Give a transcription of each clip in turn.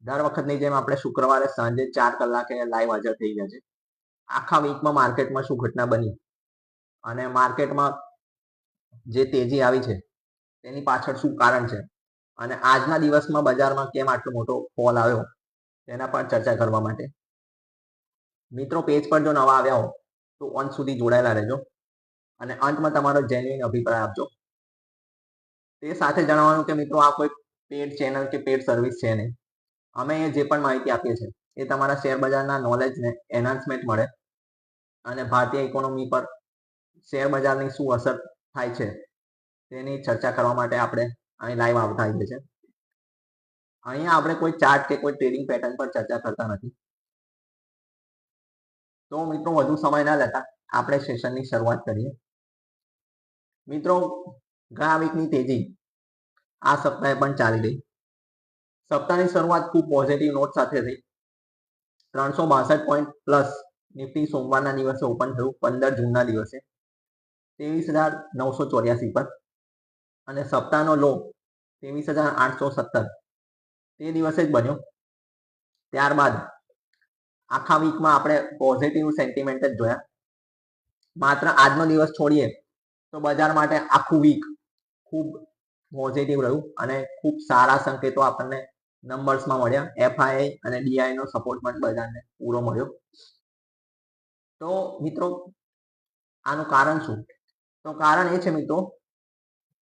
દર વખતની જેમ આપણે શુક્રવારે સાંજે 4 કલાકે લાઈવ હાજર થઈ ગયા છે. આખા વીકમાં માર્કેટમાં શું ઘટના બની અને માર્કેટમાં જે તેજી આવી છે તેની પાછળ શું કારણ છે અને આજના દિવસમાં બજારમાં કેમ આટલો મોટો ફોલ આવ્યો તેના પર ચર્ચા કરવા માટે મિત્રો પેજ પર જો નવા આવ્યા હો તો અંત સુધી જોડાયેલા રહેજો અને અંતમાં તમારો જેન્યુઇન અભિપ્રાય આપજો. તે સાથે જણાવવાનું કે મિત્રો આ કોઈ પેડ ચેનલ કે પેડ સર્વિસ છે નહીં. અમે જે પણ માહિતી આપીએ છીએ એ તમારા શેર બજારના નોલેજને એન્હાન્સમેન્ટ મળે અને ભારતીય ઇકોનોમી પર શેર બજારની શું અસર થાય છે તેની ચર્ચા કરવા માટે આપણે અહીં લાઈવ આવતા હોઈએ છીએ. અહીંયા આપણે કોઈ ચાર્ટ કે કોઈ ટ્રેડિંગ પેટર્ન પર ચર્ચા કરતા નથી. તો મિત્રો વધુ સમય ના લેતા આપણે સેશનની શરૂઆત કરીએ. મિત્રો ગયા વીકની તેજી આ સપ્તાહે પણ ચાલી ગઈ. સપ્તાહની શરૂઆત ખૂબ પોઝિટિવ નોટ સાથે થઈ. 362 પોઈન્ટ પ્લસ નિફ્ટી સોમવારના દિવસે ઓપન થયું 15 જૂનના દિવસે 23,984 પર અને સપ્તાહનો લો 23,817 તે દિવસે જ બન્યો. ત્યારબાદ આખા વીકમાં આપણે પોઝિટિવ સેન્ટિમેન્ટ જ જોયા. માત્ર આજનો દિવસ છોડીએ તો બજાર માટે આખું વીક ખૂબ પોઝિટિવ રહ્યું અને ખૂબ સારા સંકેતો આપણને નંબર્સમાં મળ્યા. એફઆઈ અને ડીઆઈ નો સપોર્ટ પણ બજારને પૂરો મળ્યો. તો મિત્રો આનું કારણ શું? તો કારણ એ છે મિત્રો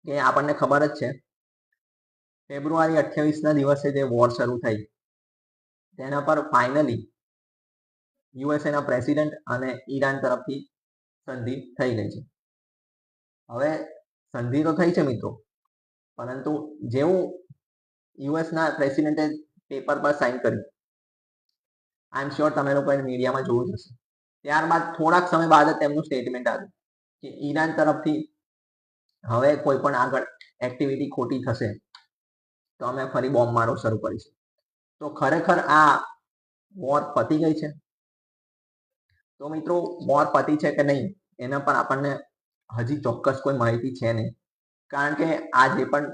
કે આપણને ખબર જ છે ફેબ્રુઆરી 28ના દિવસે જે વોર શરૂ થઈ તેના પર ફાઇનલી યુએસએના પ્રેસિડેન્ટ અને ઈરાન તરફથી સંધિ થઈ ગઈ છે. હવે સંધિ તો થઈ છે મિત્રો, પરંતુ જેવું યુએસના પ્રેસિડેન્ટે પેપર પર સાઇન કર્યું, આઈ એમ શ્યોર તમે લોકોએ મીડિયામાં જોવું જ હશે. ત્યારબાદ થોડાક સમય બાદ જ તેમનું સ્ટેટમેન્ટ આવ્યું કે ઈરાન તરફથી હવે કોઈ પણ આગળ એક્ટિવિટી ખોટી થશે તો અમે ફરી બોમ્બ મારો શરૂ કરીશું. તો ખરેખર આ વોર પતી ગઈ છે? તો મિત્રો વોર પતી છે કે નહીં એના પર આપણને હજી ચોક્કસ કોઈ માહિતી છે નહીં, કારણ કે આ જે પણ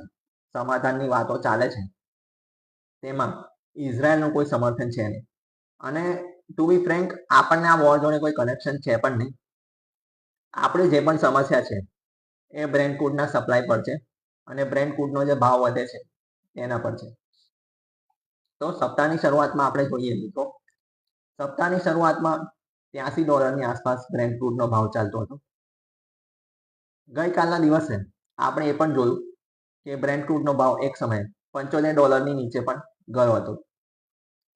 સમાધાનની વાતો ચાલે છે તેમાં ઇઝરાયલનું કોઈ સમર્થન છે નહીં અને ટુ બી ફ્રેન્ક આપણને આ વોર જોડે કોઈ કનેક્શન છે પણ નહીં. આપણી જે પણ સમસ્યા છે એ બ્રેન્ટ ક્રૂડના સપ્લાય પર છે અને બ્રેન્ટ ક્રૂડનો જે ભાવ વધે છે એના પર છે. તો સપ્તાહની શરૂઆતમાં આપણે જોઈએ મિત્રો, સપ્તાહની શરૂઆતમાં $83 આસપાસ બ્રેન્ટ ક્રૂડનો ભાવ ચાલતો હતો. ગઈકાલના દિવસે આપણે એ પણ જોયું કે બ્રેન્ટ ક્રૂડનો ભાવ એક સમયે $75 નીચે પણ ગયો હતો,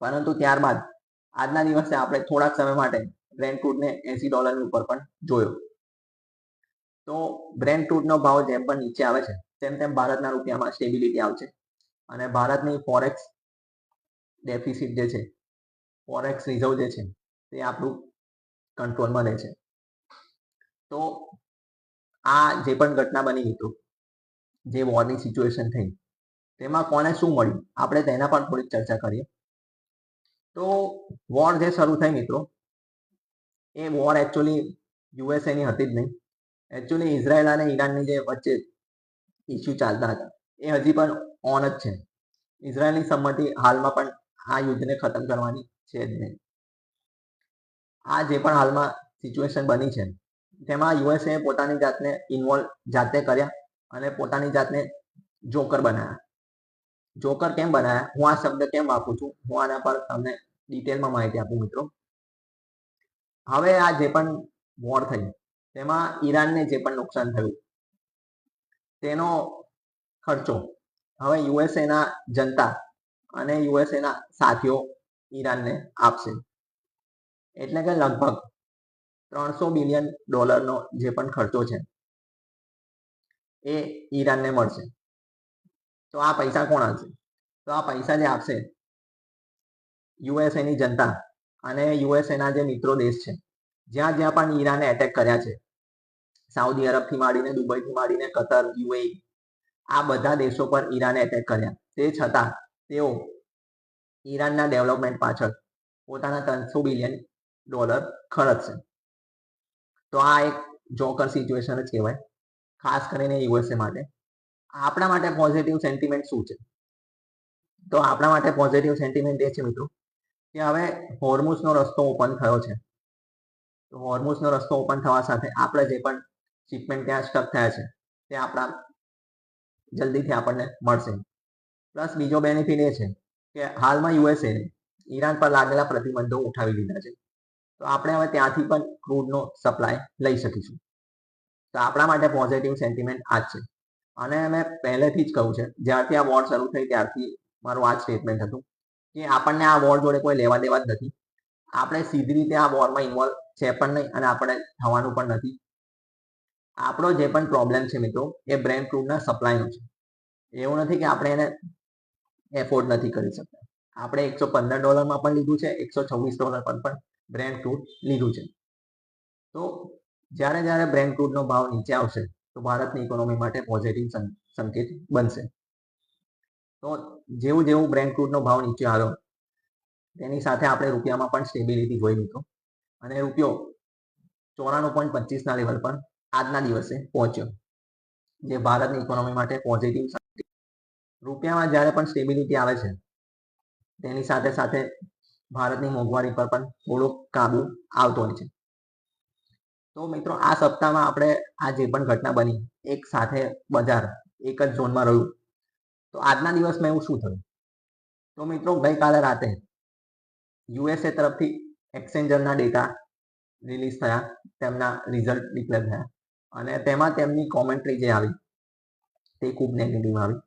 પરંતુ ત્યારબાદ આજના દિવસે આપણે થોડાક સમય માટે બ્રેન્ટ ક્રૂડને $80 ઉપર પણ જોયો. તો બ્રેન્ટ ક્રૂડનો ભાવ જેમ પણ નીચે આવે છે તેમ તેમ ભારતના રૂપિયામાં સ્ટેબિલિટી આવશે અને ભારતની ફોરેક્સ ડેફિસિટ જે છે, ફોરેક્સ રિઝર્વ જે છે તે આપણું કંટ્રોલમાં રહે છે. તો આ જે પણ ઘટના બની મિત્રો, જે વોરની સિચ્યુએશન થઈ તેમાં કોને શું મળ્યું આપણે તેના પર થોડીક ચર્ચા કરીએ. તો વોર જે શરૂ થઈ મિત્રો, એ વોર એકચ્યુઅલી યુએસએની હતી જ નહીં. એકચ્યુઅલી ઇઝરાયલ અને ઈરાનની જે વચ્ચે ઇસ્યુ ચાલતા હતા એ હજી પણ ઓન જ છે. ઇઝરાયલની સંમતિ હાલમાં પણ આ યુદ્ધને ખતમ કરવાની છે જ નહીં. આ જે પણ હાલમાં સિચ્યુએશન બની છે તેમાં યુએસએ પોતાની જાતને ઇન્વોલ્વ જાતે કર્યા અને પોતાની જાતને જોકર બનાવ્યા. જોકર કેમ બનાવ્યા, હું આ શબ્દ કેમ વાપરું છું, હું આના પર તમને ડિટેલમાં માહિતી આપું મિત્રો. હવે આ જે પણ વોર થઈ તેમાં ઈરાનને જે પણ નુકસાન થયું તેનો ખર્ચો હવે યુએસએના જનતા અને યુએસએના સાથીઓ ઈરાનને આપશે. એટલે કે લગભગ $300 બિલિયન જે પણ ખર્ચો છે એ ઈરાનને મળશે. તો આ પૈસા કોણ આપશે? તો આ પૈસા જે આપશે યુએસએની જનતા અને યુએસએના જે મિત્રો દેશ છે, જ્યાં જ્યાં પણ ઈરાને એટેક કર્યા છે, સાઉદી અરબથી માંડીને દુબઈથી માંડીને કતર, યુએઈ, આ બધા દેશો પર ઈરાને એટેક કર્યા. તે છતાં તેઓ ઈરાનના ડેવલપમેન્ટ પાછળ પોતાના $300 બિલિયન ખર્ચશે. તો આ એક જોકર સિચ્યુએશન જ કહેવાય, ખાસ કરીને યુએસએ માટે. આપણા માટે પોઝિટિવ સેન્ટિમેન્ટ શું છે? તો આપણા માટે પોઝિટિવ સેન્ટિમેન્ટ એ છે મિત્રો કે હવે હોર્મુઝનો રસ્તો ઓપન થયો છે. તો હોર્મુઝનો રસ્તો ઓપન થવા સાથે આપણે જે પણ શિપમેન્ટ ત્યાં સ્ટક થયા છે તે આપણા જલ્દીથી આપણને મળશે. પ્લસ બીજો બેનિફિટ એ છે કે હાલમાં યુએસએ ઈરાન પર લાગેલા પ્રતિબંધો ઉઠાવી દીધા છે. તો આપણે હવે ત્યાંથી પણ ક્રૂડનો સપ્લાય લઈ શકીશું. તો આપણા માટે પોઝિટિવ સેન્ટિમેન્ટ આ જ છે. અને મેં પહેલેથી જ કહ્યું છે, જ્યારથી આ વોર શરૂ થઈ ત્યારથી મારું આ જ સ્ટેટમેન્ટ હતું કે આપણને આ વોર જોડે કોઈ લેવા દેવા જ નથી. આપણે સીધી રીતે આ વોરમાં ઇન્વોલ્વ છે પણ નહીં અને આપણે થવાનું પણ નથી. આપણો જે પણ પ્રોબ્લેમ છે મિત્રો એ બ્રેન્ટ ક્રૂડના સપ્લાયનો છે. એવું નથી કે આપણે એને એફોર્ડ નથી કરી શકતા. આપણે $115 પણ લીધું છે, $126 પર પણ બ્રેન્ટ ક્રૂડ લીધું છે. તો જ્યારે જ્યારે બ્રેન્ટ ક્રૂડનો ભાવ નીચે આવશે તો ભારતની ઇકોનોમી માટે પોઝિટિવ સંકેત બનશે. તો જેવું જેવું બ્રેન્ટ ક્રૂડનો ભાવ નીચે આવ્યો તેની સાથે આપણે રૂપિયામાં પણ સ્ટેબિલિટી જોઈ મિત્રો. અને રૂપિયો 94.25 લેવલ પર આજના દિવસે પહોંચ્યો, જે ભારતની ઇકોનોમી માટે પોઝિટિવ. રૂપિયામાં જ્યારે પણ સ્ટેબિલિટી આવે છે તેની સાથે સાથે ભારતની મોંઘવારી પર પણ થોડોક કાબુ આવતો હોય છે. તો મિત્રો આ સપ્તાહમાં આપણે આ જે પણ ઘટના બની એક સાથે બજાર એક જ ઝોનમાં રહ્યું. તો આજના દિવસમાં એવું શું થયું? તો મિત્રો ગઈકાલે રાતે યુએસએ તરફથી એક્સચેન્જરના ડેટા રિલીઝ થયા, તેમના રિઝલ્ટ ડિક્લેર થયા અને તેમાં તેમની કોમેન્ટ્રી જે આવી તે ખૂબ નેગેટિવ આવી.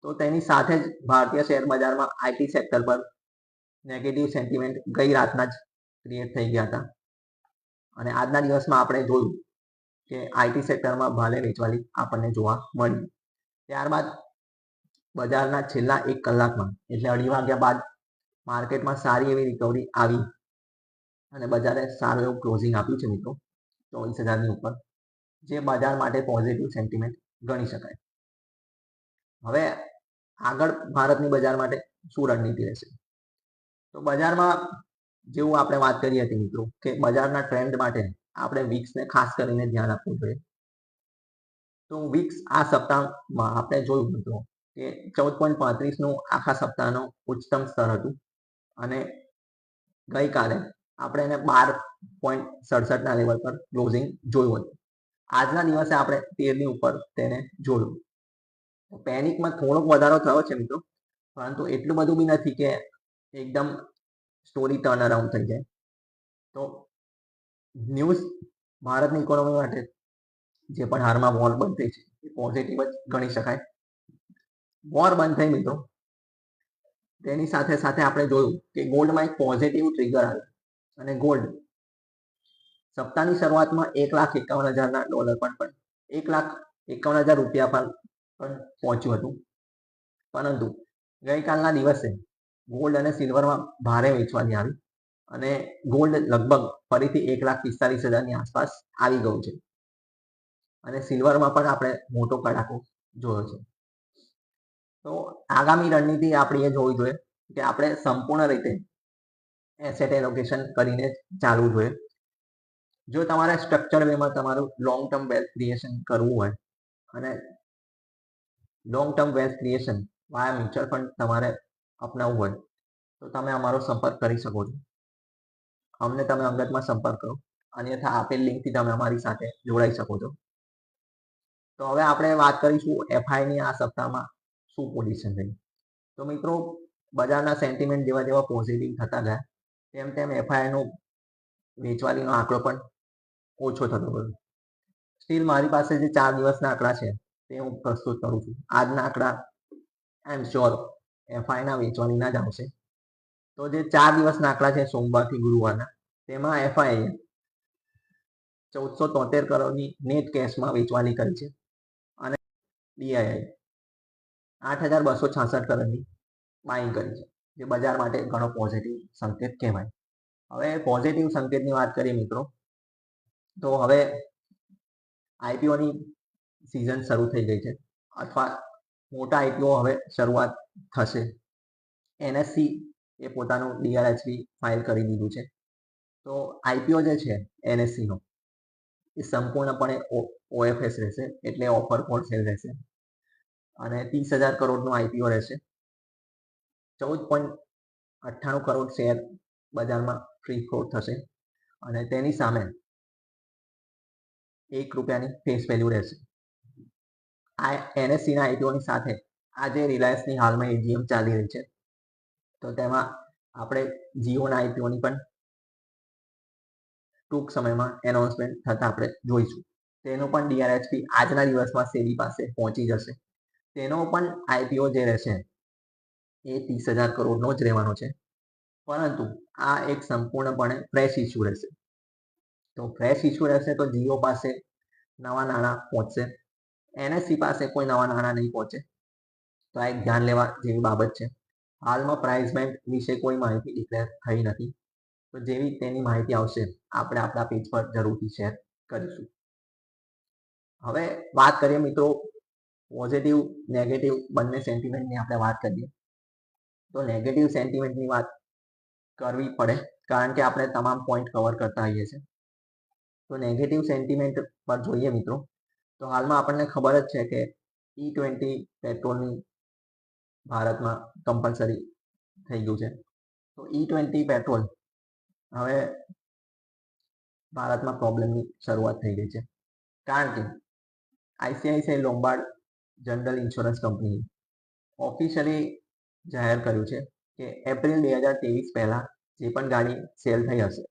તો તેની સાથે જ ભારતીય શેર બજારમાં આઈટી સેક્ટર પર નેગેટિવ સેન્ટિમેન્ટ ગઈ રાતના જ ક્રિએટ થઈ ગયા હતા. અને આજના દિવસમાં આપણે જોયું કે આઈટી સેક્ટરમાં ભાલે વેચવાલી આપણને જોવા મળી. ત્યારબાદ બજારના છેલ્લા 1 કલાકમાં એટલે 2:30 વાગ્યા બાદ માર્કેટમાં સારી એવી રિકવરી આવી અને બજારે સારું એવું ક્લોઝિંગ આપ્યું છે મિત્રો 24,000ની ઉપર, જે બજાર માટે પોઝિટિવ સેન્ટિમેન્ટ ગણી શકાય. હવે આગળ ભારતની બજાર માટે શું રણનીતિ રહેશે? તો બજારમાં જેવું આપણે વાત કરી હતી મિત્રો કે બજારના ટ્રેન્ડ માટે આપણે વિક્સને ખાસ કરીને ધ્યાન આપવું જોઈએ. તો વિક્સ આ સપ્તાહમાં આપણે જોયું મિત્રો કે 14.35નું આખા સપ્તાહનો ઉચ્ચતમ સ્તર હતું અને ગઈકાલે આપણે એને 12.67ના લેવલ પર ક્લોઝિંગ જોયું હતું. આજના દિવસે આપણે 13ની ઉપર તેને જોયું. પેનિકમાં થોડોક વધારો થયો છે મિત્રો, પરંતુ એટલું બધું બી નથી કે એકદમ સ્ટોરી ટર્ન અરાઉન્ડ થઈ જાય. તો ન્યૂઝ ભારતની ઇકોનોમી માટે જે પણ હાલમાં વોર બંધ થઈ છે એ પોઝિટિવ જ ગણી શકાય. વોર બંધ થઈ મિત્રો તેની સાથે સાથે આપણે જોયું કે ગોલ્ડમાં એક પોઝિટિવ ટ્રિગર આવ્યું અને ગોલ્ડ સપ્તાહની શરૂઆતમાં $1,51,000 પણ $1,51,000 પર પણ પહોંચ્યું હતું. પરંતુ ગઈકાલના દિવસે ગોલ્ડ અને સિલ્વરમાં ભારે વેચવાની આવી અને ગોલ્ડ લગભગ ફરીથી 1,45,000ની આસપાસ આવી ગયું છે અને સિલ્વરમાં પણ આપણે મોટો કડાકો જોયો છે. તો આગામી રણનીતિ આપણી એ જોવી જોઈએ કે આપણે સંપૂર્ણ રીતે એસેટ એલોકેશન કરીને ચાલવું જોઈએ. જો તમારે સ્ટ્રક્ચર વેમાં તમારું લોંગ ટર્મ વેલ્થ ક્રિએશન કરવું હોય અને લોંગ ટર્મ વેલ્થ ક્રિએશન વાયા મ્યુચ્યુઅલ ફંડ તમારે અપનાવવું હોય તો તમે અમારો સંપર્ક કરી શકો છો. અમને તમે અંગતમાં સંપર્ક કરો, અન્યથા આપેલ લિંકથી તમે અમારી સાથે જોડાઈ શકો છો. તો હવે આપણે વાત કરીશું એફઆઈની આ સપ્તાહમાં શું પોઝિશન રહી. તો મિત્રો બજારના સેન્ટિમેન્ટ જેવા જેવા પોઝિટિવ થતા ગયા તેમ તેમ એફઆઈનો વેચવાલીનો આંકડો પણ ઓછો થતો ગયો. સ્ટીલ મારી પાસે જે 4 દિવસના આંકડા છે તે હું પ્રસ્તુત કરું છું. આજના આંકડા આઈ એમ શ્યોર એફઆઈના વેચવાલીના જ આવશે. તો જે 4 દિવસના આંકડા છે સોમવારથી ગુરુવારના, તેમાં એફઆઈ 1473 કરોડની નેટ કેશમાં વેચવાલી કરી છે અને ડીઆઈઆઈ 8,266 કરોડની બાઇંગ કરી છે, જે બજાર માટે ઘણો પોઝિટિવ સંકેત કહેવાય. હવે પોઝિટિવ સંકેતની વાત કરીએ મિત્રો તો હવે આઈપીઓની સિઝન શરૂ થઈ ગઈ છે અથવા મોટા આઈપીઓ હવે શરૂઆત થશે. એનએસસી એ પોતાનું ડીઆરએચપી ફાઇલ કરી દીધું છે. તો આઈપીઓ જે છે એનએસસીનો એ સંપૂર્ણપણે ઓએફએસ રહેશે, એટલે ઓફર ફોર સેલ રહેશે અને 30,000 કરોડનો આઈપીઓ રહેશે. 14.98 કરોડ શેર બજારમાં ફ્રી ફ્લોટ થશે અને તેની સામે 1 રૂપિયાની ફેસ વેલ્યુ રહેશે. આ NSEના આઈપીઓની સાથે આજે રિલાયન્સની હાલમાં એજીએમ ચાલી રહી છે, તો તેમાં આપણે જીઓના આઈપીઓની પણ ટૂંક સમયમાં એનાઉન્સમેન્ટ થતા આપણે જોઈશું. તેનો પણ DRHP આજના દિવસમાં સેબી પાસે પહોંચી જશે. તેનો પણ આઈપીઓ જે રહેશે એ 30,000 કરોડનો જ રહેવાનો છે, પરંતુ આ એક સંપૂર્ણપણે ફ્રેશ ઇસ્યુ રહેશે. તો ફ્રેશ ઇસ્યુ રહેશે તો જીઓ પાસે નવા નાણાં પહોંચશે, NSE પાસે કોઈ નવા નાણાં નહીં પહોંચે. તો આ એક ધ્યાન લેવા જેવી બાબત છે. હાલમાં પ્રાઇસ બેન્ડ વિશે કોઈ માહિતી ડિક્લેર થઈ નથી, તો જેવી તેની માહિતી આવશે આપણે આપણા પેજ પર જરૂરથી શેર કરીશું. હવે વાત કરીએ મિત્રો પોઝિટિવ નેગેટિવ બંને સેન્ટિમેન્ટની આપણે વાત કરીએ. તો નેગેટિવ સેન્ટિમેન્ટની વાત કરવી પડે કારણ કે આપણે તમામ પોઈન્ટ કવર કરતા હોઈએ છીએ. તો નેગેટિવ સેન્ટિમેન્ટ પર જોઈએ મિત્રો, તો હાલમાં આપણને ખબર જ છે કે E20 પેટ્રોલની ભારતમાં કમ્પલસરી થઈ ગયું છે. તો E20 પેટ્રોલ હવે ભારતમાં પ્રોબ્લેમની શરૂઆત થઈ ગઈ છે, કારણ કે ICICI Lombard general insurance company officially જાહેર કર્યું છે કે એપ્રિલ 2023 પહેલા જે પણ ગાડી સેલ થઈ હશે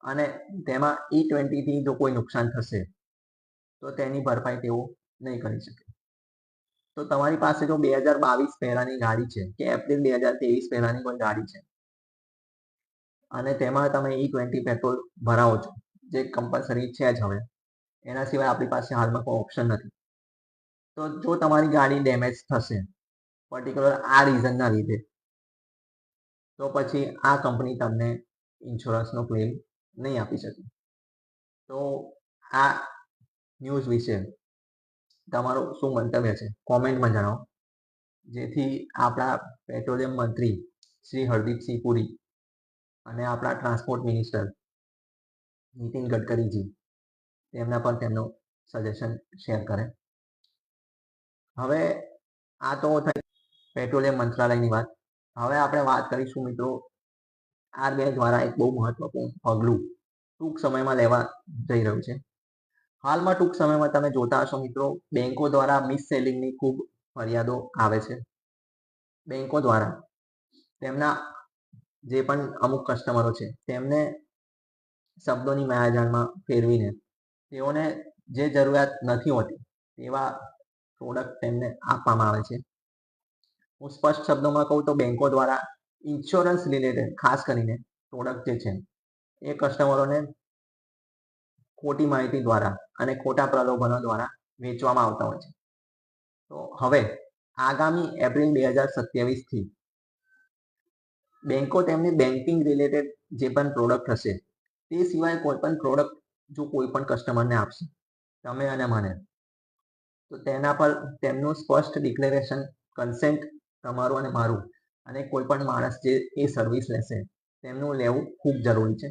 અને તેમાં E20 થી જો કોઈ નુકસાન થશે તો તેની ભરપાઈ તેઓ નહીં કરી શકે. તો તમારી પાસે જો 2022 પહેલાની ગાડી છે કે એપ્રિલ 2023 પહેલાની કોઈ ગાડી છે અને તેમાં તમે E20 પેટ્રોલ ભરાવો છો, જે કમ્પલસરી છે જ હવે, એના સિવાય આપણી પાસે હાલમાં કોઈ ઓપ્શન નથી. તો જો તમારી ગાડી ડેમેજ થશે પર્ટિક્યુલર આ રીઝનના લીધે, તો પછી આ કંપની તમને ઇન્સ્યોરન્સનો ક્લેમ નહીં આપી શકે. તો આ ન્યૂઝ વિશે તમારું શું મંતવ્ય છે કોમેન્ટમાં જણાવો, જેથી આપણા પેટ્રોલિયમ મંત્રી શ્રી હરદીપસિંહ પુરી અને આપણા ટ્રાન્સપોર્ટ મિનિસ્ટર નીતિન ગડકરીજી તેમના પર તેમનું સજેશન શેર કરે. હવે આ તો થઈ પેટ્રોલિયમ મંત્રાલયની વાત. હવે આપણે વાત કરીશું મિત્રો RBI દ્વારા એક બહુ મહત્વપૂર્ણ પગલું ટૂંક સમયમાં લેવા જઈ રહ્યું છે. હાલમાં ટૂંક સમયમાં તમે જોતા હશો મિત્રો, બેંકો દ્વારા મિસ સેલિંગની ખૂબ ફરિયાદો આવે છે. બેંકો દ્વારા તેમના જે પણ અમુક કસ્ટમરો છે તેમને શબ્દોની માયાજાળમાં ફેરવીને તેઓને જે જરૂરિયાત નથી હોતી તેવા પ્રોડક્ટ તેમને આપવામાં આવે છે. હું સ્પષ્ટ શબ્દોમાં કહું તો બેંકો દ્વારા ઇન્સ્યોરન્સ રિલેટેડ ખાસ કરીને પ્રોડક્ટ જે છે એ કસ્ટમરોને ખોટી માહિતી દ્વારા અને ખોટા પ્રલોભનો દ્વારા વેચવામાં આવતા હોય છે. તો હવે આગામી એપ્રિલ 2027 થી બેંકો તેમની બેન્કિંગ રિલેટેડ જે પણ પ્રોડક્ટ હશે તે સિવાય કોઈ પણ પ્રોડક્ટ જો કોઈ પણ કસ્ટમરને આપશે, તમે અને મને, તો તેના પર તેમનું સ્પષ્ટ ડિક્લેરેશન, કન્સેન્ટ તમારું અને મારું અને કોઈ પણ માણસ જે એ સર્વિસ લેશે તેમનું લેવું ખૂબ જરૂરી છે.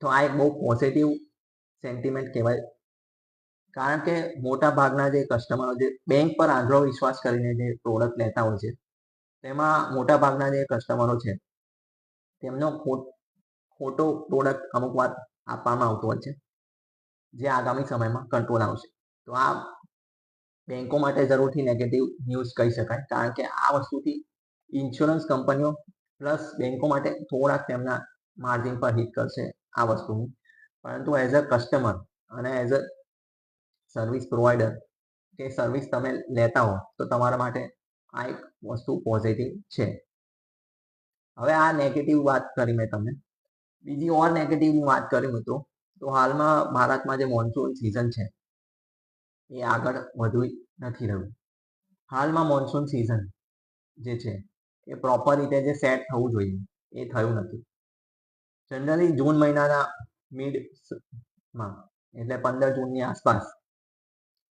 તો આ એક બહુ પોઝિટિવ સેન્ટિમેન્ટ કહેવાય, કારણ કે મોટા ભાગના જે કસ્ટમરો જે બેંક પર આંધળો વિશ્વાસ કરીને જે પ્રોડક્ટ લેતા હોય છે તેમાં મોટા ભાગના જે કસ્ટમરો છે તેમનો ખોટો પ્રોડક્ટ અમુક વાર આપવામાં આવતો હોય છે, જે આગામી સમયમાં કંટ્રોલ આવશે. તો આ બેંકો માટે જરૂરથી નેગેટિવ ન્યૂઝ કહી શકાય, કારણ કે આ વસ્તુથી ઇન્સ્યોરન્સ કંપનીઓ પ્લસ બેંકો માટે થોડાક તેમના માર્જિન પર હિટ કરશે આ વસ્તુની, પરંતુ એઝ અ કસ્ટમર અને એઝ અ સર્વિસ પ્રોવાઈડર કે સર્વિસ તમે લેતા હો તો તમારા માટે આ એક વસ્તુ પોઝિટિવ છે. હવે આ નેગેટિવ વાત કરી મેં તમને. બીજી ઓર નેગેટિવની વાત કરી મિત્રો, તો હાલમાં ભારતમાં જે મોન્સૂન સિઝન છે એ આગળ વધુ નથી રહ્યું. હાલમાં મોન્સૂન સિઝન જે છે એ પ્રોપર રીતે જે સેટ થવું જોઈએ એ થયું નથી. જનરલી જૂન મહિનાના મિડમાં એટલે 15 જૂનની આસપાસ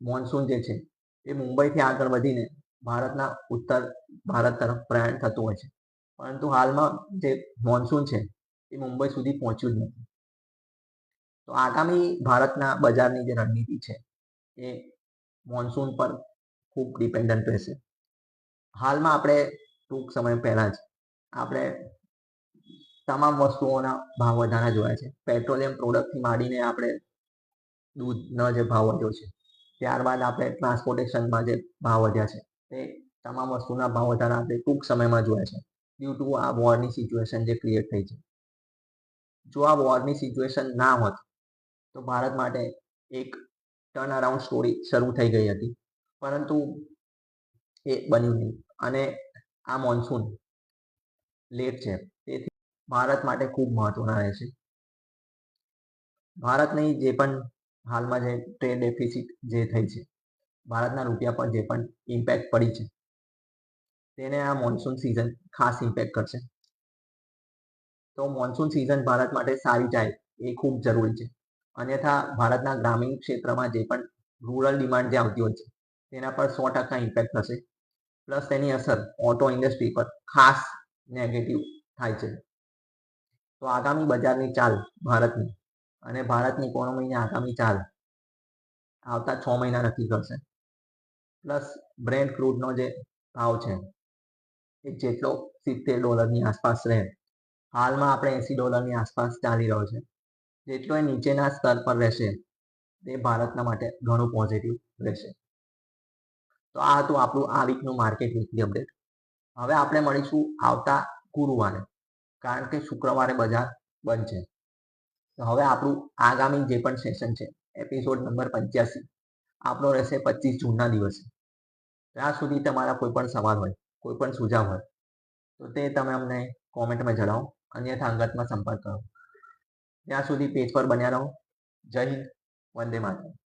મોન્સૂન જે છે એ મુંબઈથી આગળ વધીને ભારતના ઉત્તર ભારત તરફ પ્રયાણ થતું હોય છે, પરંતુ હાલમાં જે મોન્સૂન છે એ મુંબઈ સુધી પહોંચ્યું જ નથી. તો આગામી ભારતના બજારની જે રણનીતિ છે એ મોન્સૂન પર ખૂબ ડિપેન્ડન્ટ રહેશે. હાલમાં આપણે ટૂંક સમય પહેલા જ આપણે તમામ વસ્તુઓના ભાવ વધારા જોયા છે. પેટ્રોલિયમ પ્રોડક્ટથી માંડીને આપણે દૂધનો જે ભાવ વધ્યો છે, ત્યારબાદ આપણે ટ્રાન્સપોર્ટેશનમાં જે ભાવ વધ્યા છે, તે તમામ વસ્તુના ભાવ વધારા આપણે ટૂંક સમયમાં જોયા છે ડ્યુ ટુ આ વોરની સિચ્યુએશન જે ક્રિએટ થઈ છે. જો આ વોરની સિચ્યુએશન ના હોત તો ભારત માટે એક ટર્ન અરાઉન્ડ સ્ટોરી શરૂ થઈ ગઈ હતી, પરંતુ એ બન્યું નહીં અને આ મોન્સૂન લેટ છે, તેથી ભારત માટે ખૂબ મહત્વના રહેશે. ભારતની જે પણ હાલમાં જે ટ્રેડ ડેફિસિટ જે થઈ છે, ભારતના રૂપિયા પર જે પણ ઇમ્પેક્ટ પડી છે, તેને આ મોન્સૂન સિઝન ખાસ ઇમ્પેક્ટ કરશે. તો મોન્સૂન સિઝન ભારત માટે સારી જાય એ ખૂબ જરૂરી છે. અન્યથા ભારતના ગ્રામીણ ક્ષેત્રમાં જે પણ રૂરલ ડિમાન્ડ જે આવતી હોય છે, તેના પર 100% ઇમ્પેક્ટ થશે. પ્લસ તેની અસર ઓટો ઇન્ડસ્ટ્રી પર ખાસ નેગેટિવ થાય છે. તો આગામી બજારની ચાલ ભારતની અને ભારતની ઇકોનોમીની આગામી ચાલ આવતા 6 મહિના નક્કી કરશે. પ્લસ બ્રેન્ટ ક્રૂડનો જે ભાવ છે એ જેટલો $70 આસપાસ રહે, હાલમાં આપણે $80 આસપાસ ચાલી રહ્યો છે, જેટલો એ નીચેના સ્તર પર રહેશે તે ભારતના માટે ઘણું પોઝિટિવ રહેશે. તો આ હતું આપણું આ વીકનું માર્કેટ વીકલી અપડેટ. હવે આપણે મળીશું આવતા ગુરુવારે, કારણ કે શુક્રવારે બજાર બંધ છે. તો હવે આપણું આગામી જે પણ સેશન છે, એપિસોડ નંબર 85, આપણો રહેશે 25 જૂનના દિવસે. ત્યાં સુધી તમારા કોઈ પણ સવાલ હોય, કોઈ પણ સુઝાવ હોય, તો તે તમે અમને કોમેન્ટમાં જણાવો, અન્યથા અંગતમાં સંપર્ક કરો. ત્યાં સુધી પેજ પર બન્યા રહો. જય હિન્દ, વંદે માતરમ.